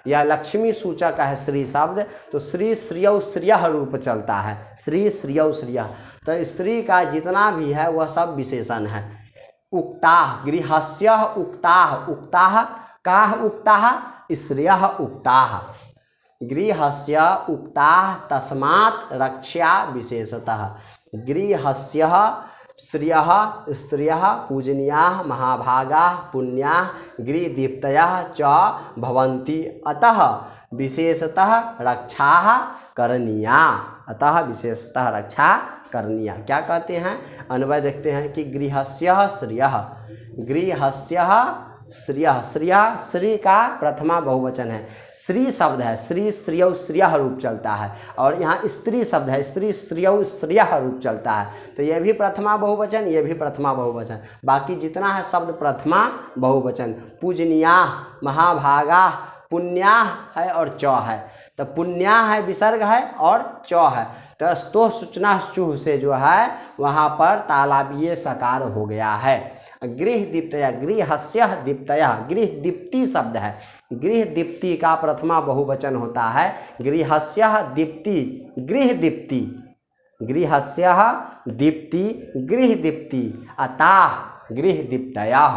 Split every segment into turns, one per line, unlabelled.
यह लक्ष्मी सूचक है श्री शब्द, तो श्री श्रियौ श्रियः रूप चलता है, श्री श्रियौ श्रियः। तो स्त्री का जितना भी है वह सब विशेषण है। उक्ताः गृहस्यः उक्ताः, उक्ताः काः उक्ताः स्त्रियः उक्ताः, गृहस्य उक्ताः तस्मात् रक्षा विशेषतः। गृहस्य श्रियः स्त्रियः पूजनीयाः महाभागाः पुण्याः गृहदीप्तयः च भवन्ति, अतः विशेषतः रक्षाः करणीया, अतः विशेषतः रक्षा करनीया। क्या कहते हैं, अन्वय देखते हैं कि गृहस्य श्रियः, गृहस्य श्रियः, श्रियः श्री का प्रथमा बहुवचन है, श्री शब्द है, श्री श्रियौ श्रियः रूप चलता है, और यहाँ स्त्री शब्द है, स्त्री श्रियौ श्रियः रूप चलता है, तो यह भी प्रथमा बहुवचन, यह भी प्रथमा बहुवचन। बाकी जितना है शब्द प्रथमा बहुवचन। पूजनीया महाभागा पुण्या है और च है, तो पुण्या है विसर्ग है और च है, तो स्तो सूचना चूह से जो है वहाँ पर तालाबीय सकार हो गया है। गृह दीप्तया, गृहस्य दीप्तया, गृह दीप्ति शब्द है, गृह दीप्ति का प्रथमा बहुवचन होता है, गृहस्य दीप्ति, गृह दीप्ति, गृहस्य दीप्ति गृह दीप्ति, अतः गृह दीप्तया,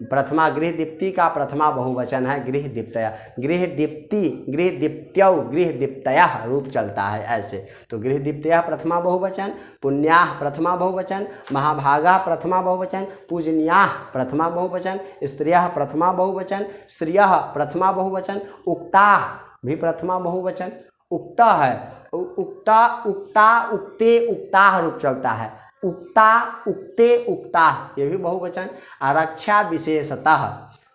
प्रथमा गृह दीप्ति का प्रथमा बहुवचन है गृह दीप्तया, गृह दीप्ति गृह दीप्त्यौ गृह दीप्तया रूप चलता है ऐसे। तो गृह दीप्तया प्रथमा बहुवचन, पुण्याः प्रथमा बहुवचन, महाभागाः प्रथमा बहुवचन, पूजनीयाः प्रथमा बहुवचन, स्त्रियः प्रथमा बहुवचन, श्रियः प्रथमा बहुवचन, उक्ताः भी प्रथमा बहुवचन, उक्ता है, उक्ता उक्ता उक्ते उक्ताः रूप चलता है, उक्ता उक्ते उक्ता ये भी बहुवचन। आरक्षा विशेषतः,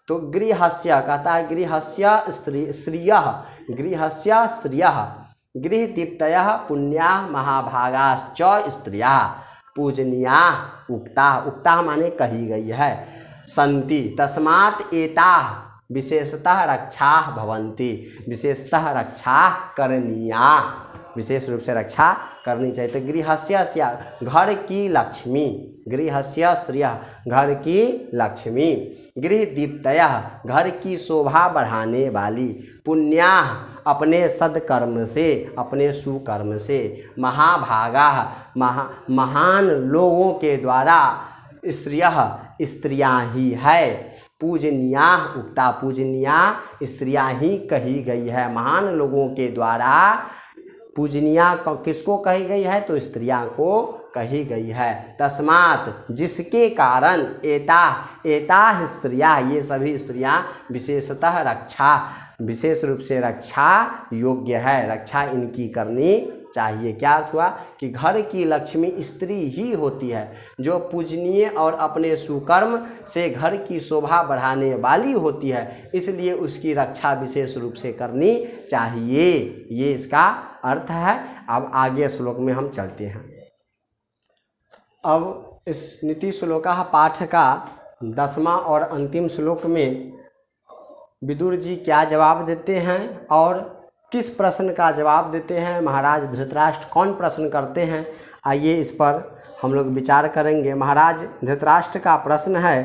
तो गृहस्य कहता है गृहस्य श्रियः, गृहस्य श्रियः गृहदीप्तयः पुण्याः महाभागाश्च स्त्रियः पूजनीयाः उक्ताः, उक्ताः माने कही गई है, सन्ति तस्मात् एताः विशेषतः रक्षाः भवन्ति, विशेषतः रक्षा करणीया, विशेष रूप से रक्षा करनी चाहिए। तो गृहस्य घर की लक्ष्मी, गृहस्य श्रियः घर की लक्ष्मी, गृहदीप्तयः घर की शोभा बढ़ाने वाली, पुण्याः अपने सदकर्म से अपने सुकर्म से, महाभागाः महान लोगों के द्वारा, स्त्रियः स्त्रियाँ ही है, पूजनीया उक्ता पूजनीया स्त्रियाँ ही कही गई है, महान लोगों के द्वारा पूजनीया किसको कही गई है, तो स्त्रियां को कही गई है। तस्मात् जिसके कारण एता स्त्रियां ये सभी स्त्रियां विशेषतः रक्षा विशेष रूप से रक्षा योग्य है, रक्षा इनकी करनी चाहिए। क्या अर्थ हुआ कि घर की लक्ष्मी स्त्री ही होती है जो पूजनीय और अपने सुकर्म से घर की शोभा बढ़ाने वाली होती है, इसलिए उसकी रक्षा विशेष रूप से करनी चाहिए, ये इसका अर्थ है। अब आगे श्लोक में हम चलते हैं। अब इस नीति श्लोका पाठ का 10वां और अंतिम श्लोक में विदुर जी क्या जवाब देते हैं और किस प्रश्न का जवाब देते हैं, महाराज धृतराष्ट्र कौन प्रश्न करते हैं, आइए इस पर हम लोग विचार करेंगे। महाराज धृतराष्ट्र का प्रश्न है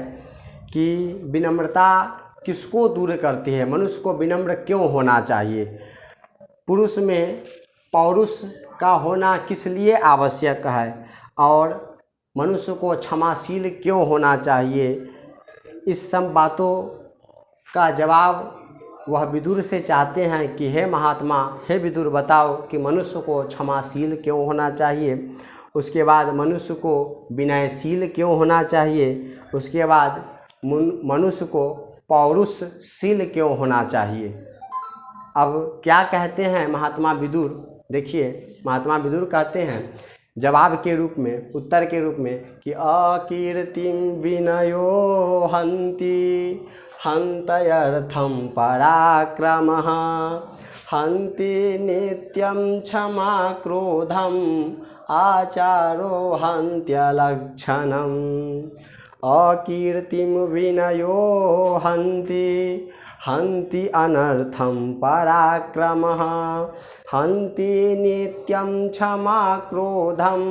कि विनम्रता किसको दूर करती है, मनुष्य को विनम्र क्यों होना चाहिए, पुरुष में पौरुष का होना किस लिए आवश्यक है और मनुष्य को क्षमाशील क्यों होना चाहिए। इस सब बातों का जवाब वह विदुर से चाहते हैं कि हे महात्मा, हे विदुर बताओ कि मनुष्य को क्षमाशील क्यों होना चाहिए, उसके बाद मनुष्य को विनयशील क्यों होना चाहिए, उसके बाद मनुष्य को पौरुषशील क्यों होना चाहिए। अब क्या कहते हैं महात्मा विदुर, देखिए महात्मा विदुर कहते हैं जवाब के रूप में, उत्तर के रूप में कि अकीर्तिम विनयो हन्ति हन्तयर्थं पराक्रमः हन्ति नित्यं क्षमा क्रोधम आचारो हन्त्यलक्षणम्। अकीर्तिम विनयो हन्ति हन्ति अनर्थं पराक्रमः हन्ति नित्यं क्षमा क्रोधम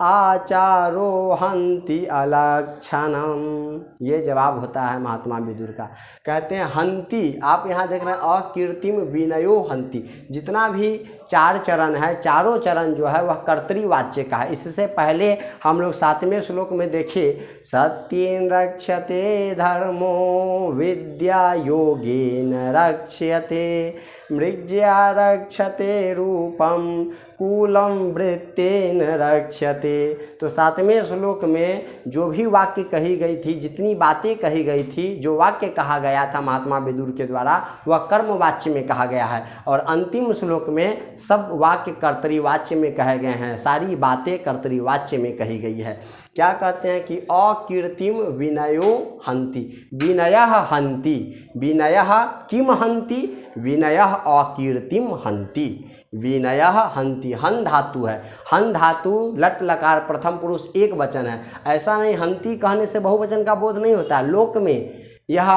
आचारो हन्ति अलक्षणम। ये जवाब होता है महात्मा विदुर का। कहते हैं हन्ति, आप यहाँ देख रहे हैं अकीर्तिम विनयो हन्ति, जितना भी 4 चरण है, चारों चरण जो है वह कर्तृवाच्य का है। इससे पहले हम लोग 7वें श्लोक में देखे सत्येन रक्षते धर्मो विद्या योगेन रक्ष्यते मृज्या रक्षते रूपम कूलम वृत्तेन रक्षते। तो 7वें श्लोक में जो भी वाक्य कही गई थी, जितनी बातें कही गई थी, जो वाक्य कहा गया था महात्मा विदुर के द्वारा, वह कर्मवाच्य में कहा गया है। और अंतिम श्लोक में सब वाक्य कर्तृवाच्य में कहे गए हैं, सारी बातें कर्तृवाच्य में कही गई है। क्या कहते हैं कि अकीर्तिम विनयो हन्ति, विनयः हन्ति, विनयः किम हन्ति, विनयः अकीर्तिम हन्ति, विनयः हन्ति। हन धातु है, हन धातु लट लकार प्रथम पुरुष एक वचन है। ऐसा नहीं हन्ति कहने से बहुवचन का बोध नहीं होता। लोक में यह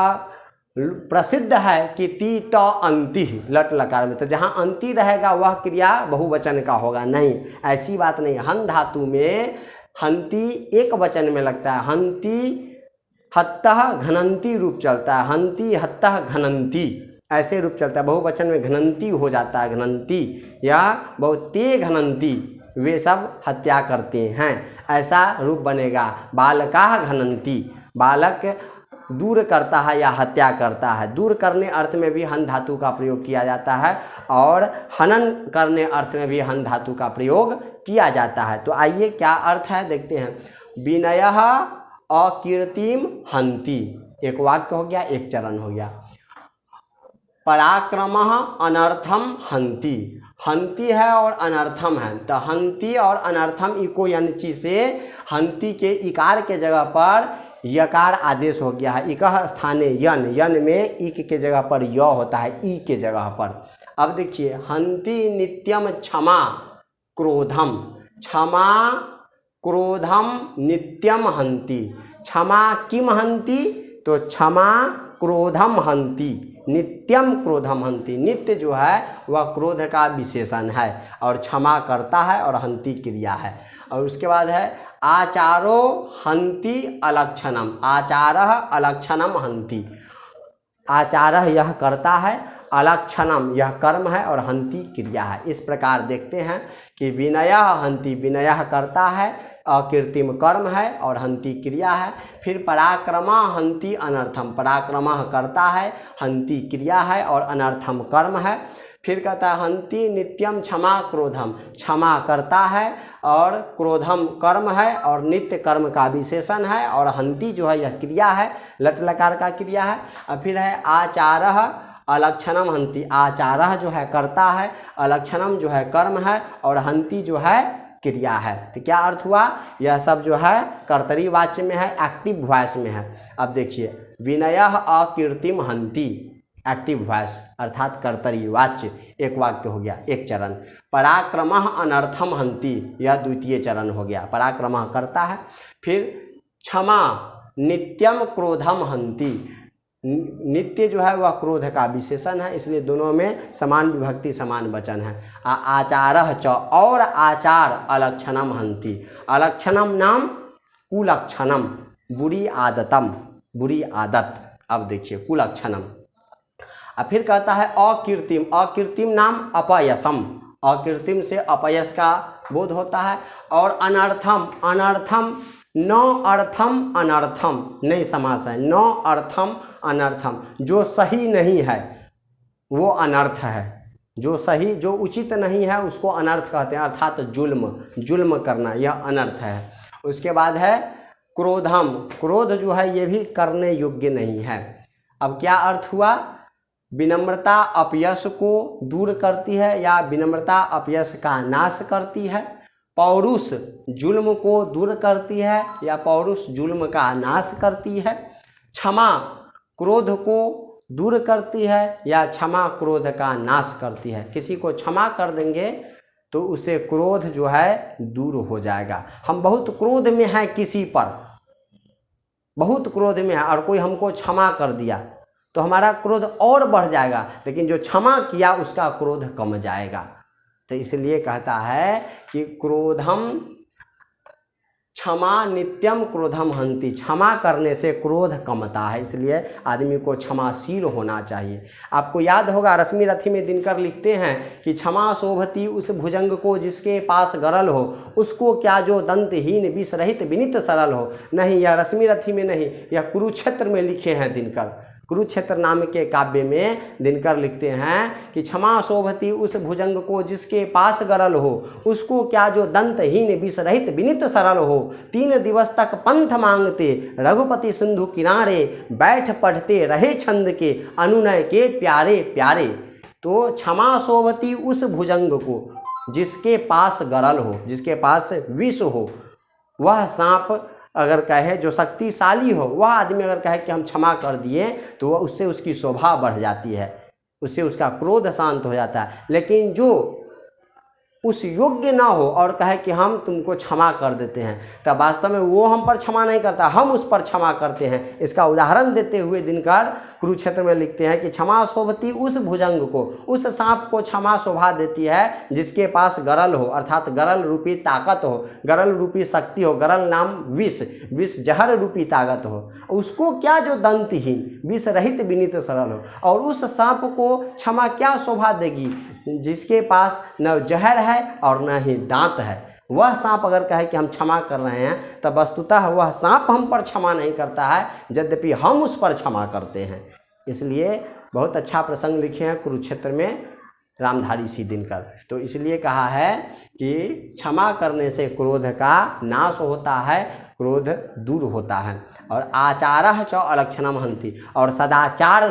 प्रसिद्ध है कि ती ट अंति लट लकार में, तो जहाँ अंति रहेगा वह क्रिया बहुवचन का होगा, नहीं, ऐसी बात नहीं। हन धातु में हन्ति एक वचन में लगता है, हन्ति हत्तः घनंती रूप चलता है, हन्ति हत्तः घनंती ऐसे रूप चलता है। बहुवचन में घनंती हो जाता है, घनंती या बहुते घनंती, वे सब हत्या करते हैं, ऐसा रूप बनेगा। बालकाः घनंती, बालक दूर करता है या हत्या करता है। दूर करने अर्थ में भी हन धातु का प्रयोग किया जाता है और हनन करने अर्थ में भी हन धातु का प्रयोग किया जाता है। तो आइए क्या अर्थ है देखते हैं। विनयः अकीर्तिम हन्ति, एक वाक्य हो गया, एक चरण हो गया। पराक्रमः अनर्थम हन्ति, हन्ति है और अनर्थम है, तो हन्ति और अनर्थम इको यंची से हन्ति के इकार के जगह पर यकार आदेश हो गया है। इकः स्थाने यन, यन में इक के जगह पर य होता है, ई के जगह पर। अब देखिए हन्ति नित्यम क्षमा क्रोधम, क्षमा क्रोधम नित्यम हन्ति, क्षमा किम हन्ति, तो क्षमा क्रोधम हन्ति, नित्यम क्रोधम हन्ति। नित्य जो है वह क्रोध का विशेषण है और क्षमा करता है और हन्ति क्रिया है। और उसके बाद है आचारो हन्ति अलक्षणम, आचारः अलक्षणम हन्ति, आचारः यह करता है, अलक्षणम यह कर्म है और हन्ति क्रिया है। इस प्रकार देखते हैं कि विनयः हन्ति, विनयः करता है, अकीर्तिम कर्म है और हन्ति क्रिया है। फिर पराक्रमा हन्ति अनर्थम, पराक्रमः करता है, हन्ति क्रिया है और अनर्थम कर्म है। फिर कहता है हन्ति नित्यम क्षमा क्रोधम, क्षमा करता है और क्रोधम कर्म है और नित्य कर्म का विशेषण है और हन्ति जो है यह क्रिया है, लट लकार का क्रिया है। और फिर है आचारः अलक्षणम हन्ति, आचारः जो है करता है, अलक्षणम जो है कर्म है और हन्ति जो है क्रिया है। तो क्या अर्थ हुआ, यह सब जो है कर्तरीवाच्य में है, एक्टिव वॉइस में है। अब देखिए विनयः अकीर्तिम हन्ति, एक्टिव वॉइस अर्थात कर्तरीवाच्य, एक वाक्य हो गया, एक चरण। पराक्रमः अनर्थम हन्ति, यह द्वितीय चरण हो गया, पराक्रमः करता है। फिर क्षमा नित्यम क्रोधम हन्ति, नित्य जो है वह क्रोध का विशेषण है, इसलिए दोनों में समान विभक्ति समान वचन है। आचारः च, और आचार अलक्षणम हन्ति, अलक्षणम नाम कुलक्षणम, बुरी आदतम, बुरी आदत। अब देखिए कुलक्षणम। अब फिर कहता है अकीर्तिम, अकीर्तिम नाम अपयसम, अकीर्तिम से अपयस का बोध होता है। और अनर्थम, अनर्थम न अर्थम अनर्थम, नई समास है, न अर्थम अनर्थम, जो सही नहीं है वो अनर्थ है, जो सही जो उचित नहीं है उसको अनर्थ कहते हैं, अर्थात जुल्म, जुल्म करना यह अनर्थ है। उसके बाद है क्रोधम, क्रोध जो है ये भी करने योग्य नहीं है। अब क्या अर्थ हुआ, विनम्रता अपयश को दूर करती है या विनम्रता अपयश का नाश करती है। पौरुष जुल्म को दूर करती है या पौरुष जुल्म का नाश करती है। क्षमा क्रोध को दूर करती है या क्षमा क्रोध का नाश करती है। किसी को क्षमा कर देंगे तो उसे क्रोध जो है दूर हो जाएगा। हम बहुत क्रोध में हैं किसी पर, बहुत क्रोध में है और कोई हमको क्षमा कर दिया तो हमारा क्रोध और बढ़ जाएगा, लेकिन जो क्षमा किया उसका क्रोध कम जाएगा। तो इसलिए कहता है कि क्रोधम क्षमा नित्यम क्रोधम हंति, क्षमा करने से क्रोध कमता है, इसलिए आदमी को क्षमाशील होना चाहिए। आपको याद होगा रश्मि रथी में दिनकर लिखते हैं कि क्षमा शोभती उस भुजंग को जिसके पास गरल हो, उसको क्या जो दंतहीन विष रहित विनित सरल हो। नहीं, यह रश्मि रथी में नहीं, यह कुरुक्षेत्र में लिखे हैं दिनकर। कुरुक्षेत्र नाम के काव्य में दिनकर लिखते हैं कि क्षमा शोभती उस भुजंग को जिसके पास गरल हो, उसको क्या जो दंतहीन विष रहित विनित सरल हो। 3 दिवस तक पंथ मांगते रघुपति सिंधु किनारे, बैठ पढ़ते रहे छंद के अनुनय के प्यारे प्यारे। तो क्षमा शोभती उस भुजंग को जिसके पास गरल हो, जिसके पास विष हो, वह सांप अगर कहे जो शक्तिशाली हो, वह आदमी अगर कहे कि हम क्षमा कर दिए, तो वह उससे उसकी शोभा बढ़ जाती है, उससे उसका क्रोध शांत हो जाता है। लेकिन जो उस योग्य ना हो और कहे कि हम तुमको क्षमा कर देते हैं, तब वास्तव में वो हम पर क्षमा नहीं करता, हम उस पर क्षमा करते हैं। इसका उदाहरण देते हुए दिनकर कुरुक्षेत्र में लिखते हैं कि क्षमा शोभती उस भुजंग को, उस सांप को क्षमा शोभा देती है जिसके पास गरल हो, अर्थात गरल रूपी ताकत हो, गरल रूपी शक्ति हो। गरल नाम विष, विष जहर रूपी ताकत हो। उसको क्या जो दंतहीन विष रहित विनित सरल हो। और उस सांप को क्षमा क्या शोभा देगी जिसके पास न जहर है और न ही दांत है। वह सांप अगर कहे कि हम क्षमा कर रहे हैं, तब वस्तुतः वह सांप हम पर क्षमा नहीं करता है, यद्यपि हम उस पर क्षमा करते हैं। इसलिए बहुत अच्छा प्रसंग लिखे हैं कुरुक्षेत्र में रामधारी सी दिनकर। तो इसलिए कहा है कि क्षमा करने से क्रोध का नाश होता है, क्रोध दूर होता है। और आचारः च अलक्षणम हन्ति, और सदाचार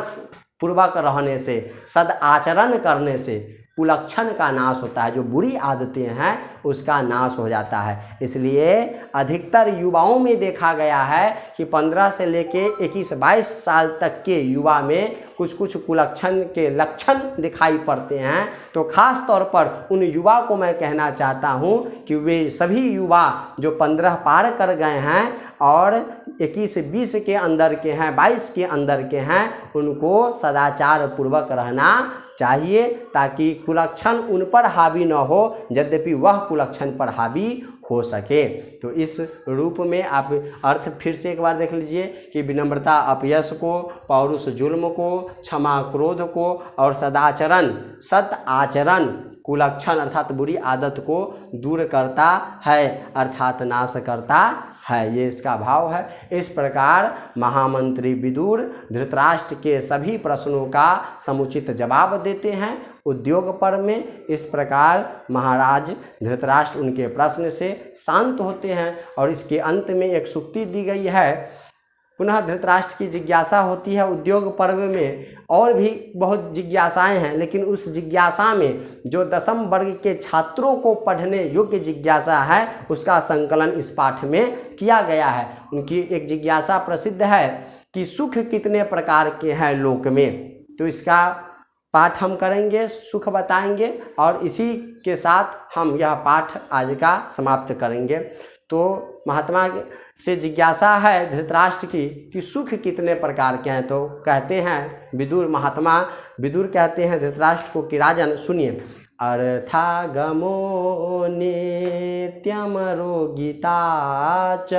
पूर्वक रहने से, सद आचरण करने से कुलक्षण का नाश होता है, जो बुरी आदतें हैं उसका नाश हो जाता है। इसलिए अधिकतर युवाओं में देखा गया है कि 15 से लेके 21-22 साल तक के युवा में कुछ कुछ कुलक्षण के लक्षण दिखाई पड़ते हैं। तो खास तौर पर उन युवा को मैं कहना चाहता हूं कि वे सभी युवा जो 15 पार कर गए हैं और 21-20 के अंदर के हैं, 22 के अंदर के हैं, उनको सदाचार पूर्वक रहना चाहिए, ताकि कुलक्षण उन पर हावी न हो, यद्यपि वह कुलक्षण पर हावी हो सके। तो इस रूप में आप अर्थ फिर से एक बार देख लीजिए कि विनम्रता अपयश को, पौरुष जुल्म को, क्षमा क्रोध को, और सदाचरण सत आचरण कुलक्षण अर्थात बुरी आदत को दूर करता है, अर्थात नाश करता है। ये इसका भाव है। इस प्रकार महामंत्री विदुर धृतराष्ट्र के सभी प्रश्नों का समुचित जवाब देते हैं उद्योग पर्व में। इस प्रकार महाराज धृतराष्ट्र उनके प्रश्न से शांत होते हैं। और इसके अंत में एक सूक्ति दी गई है। पुनः धृतराष्ट्र की जिज्ञासा होती है उद्योग पर्व में, और भी बहुत जिज्ञासाएं हैं, लेकिन उस जिज्ञासा में जो 10वीं वर्ग के छात्रों को पढ़ने योग्य जिज्ञासा है, उसका संकलन इस पाठ में किया गया है। उनकी एक जिज्ञासा प्रसिद्ध है कि सुख कितने प्रकार के हैं लोक में। तो इसका पाठ हम करेंगे, सुख बताएंगे, और इसी के साथ हम यह पाठ आज का समाप्त करेंगे। तो महात्मा से जिज्ञासा है धृतराष्ट्र की कि सुख कितने प्रकार के हैं। तो कहते हैं विदुर, महात्मा विदुर कहते हैं धृतराष्ट्र को कि राजन सुनिए, अर्थागमो नित्यम रोगिता च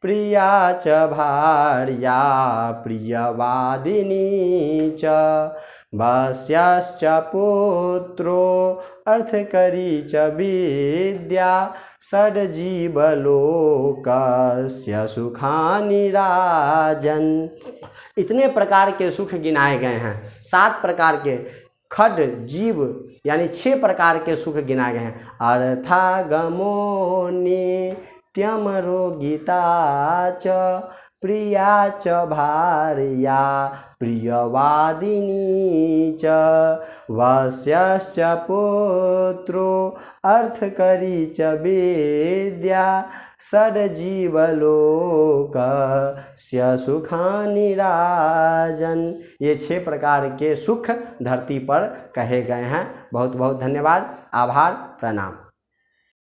प्रिया च भार्या प्रियवादिनी च वश्यश्च पुत्रो अर्थकरी च विद्या षड्जीवलोकस्य सुखानि राजन। इतने प्रकार के सुख गिनाए गए हैं। 7 प्रकार के खड जीव यानी 6 प्रकार के सुख गिनाए गए हैं। अर्थागमो नित्यम रोगिता च प्रिया च भार्या प्रियवादिनी च वश्यश्च पुत्रो अर्थकरी च विद्या षड्जीवलोकस्य सुखानि राजन। ये 6 प्रकार के सुख धरती पर कहे गए हैं। बहुत बहुत धन्यवाद, आभार, प्रणाम।